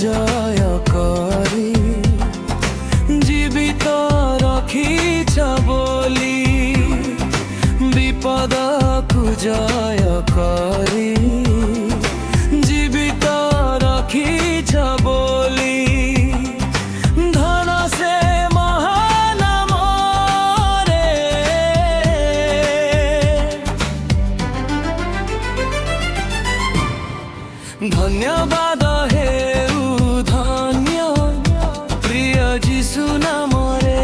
জয় করি জীবিত রখিছ বলি বিপদকু জয় করি জীবিত রখিছ বলি ধন সে মহানামরে ধন্যবাদ হেউ ধন্য প্রিয় যিশু নামরে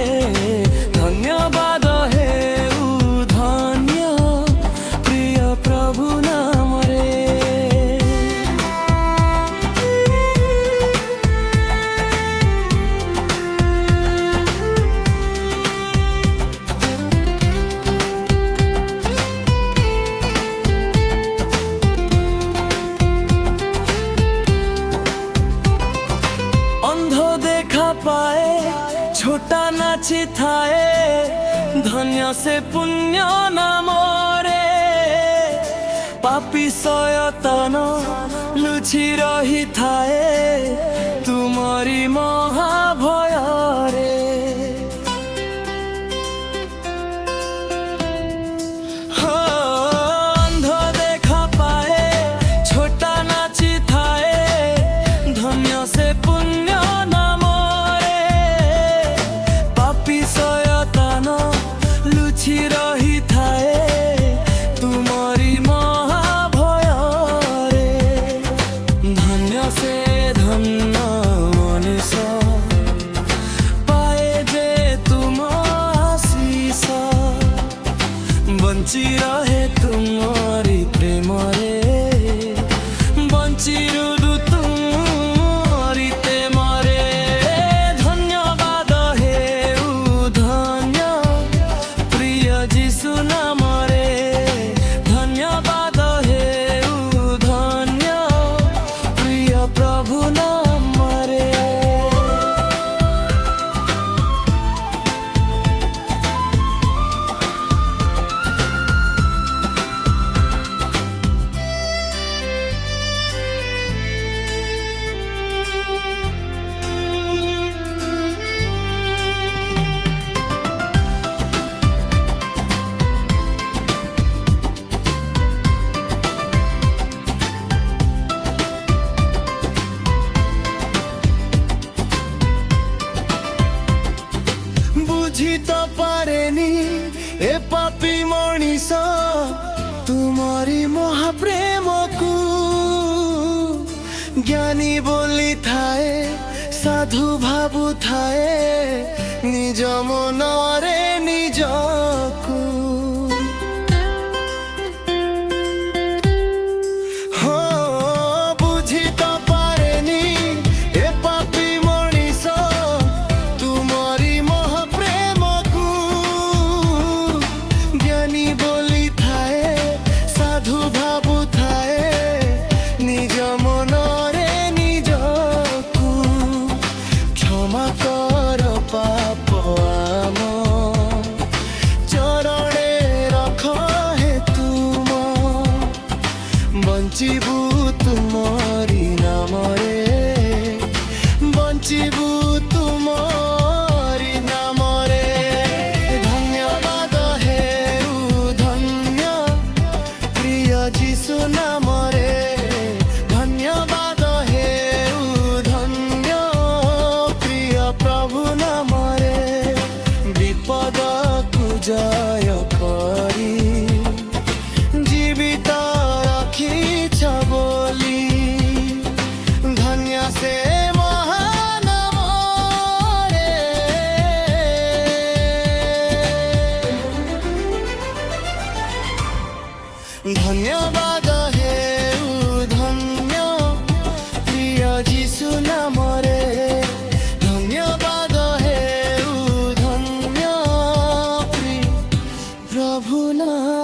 ধন্যবাদ হেউ ধন্য প্রিয় প্রভু নামরে अंध देखा पाए छोटा नाची थाए धन्य से पुण्य नामरे पापी सयतन लुचि रही थाए तुमरी महाभयरे अंध देखा पाए छोटा नाची थाए धन्य से पुण्य लुचि रही थाए तुमरी महाभयरे धन्य से धन्य मनीष पाए जे तुम आशीष बंची रहे तुमरी प्रेम रे बंची रुदु तुमरी प्रेम रे धन्यवाद हेउ धन्य प्रिय যিশু নামরে ধন্যবাদ হেউ ধন্য প্রিয় প্রভু নামরে বুঝি তো পারেনি এ পাপী মଣିষ তুমরি মহাপ্রেমকু জ্ঞানী বলি থায়ে সাধু ভাবু থায়ে নিজ মনরে নিজকু বুঝি তো পারেনি এ পাপী মଣିষ তুমরি মহাপ্রেমকু জ্ঞানী বলি থায়ে সাধু ভাবু থায়ে নিজ মনরে নিজকু ক্ষমা কর পাপ আম চরণে রখ হে তুম বঞ্চিবু তুমরি নামরে বঞ্চিবু তুমরি নামরে ধন্যবাদ হেউ ধন্য প্রিয় যিশু নামরে ধন্যবাদ হেউ ধন্য প্রিয় প্রভু নামরে বিপদকু জয় করি জীবিত রাখিছ বলি ধন্য সে মহানামরে ধন্যবাদ হেউ ধন্য প্রিয় যিশু নামরে ধন্যবাদ হেউ ধন্য প্রিয় প্রভু নাম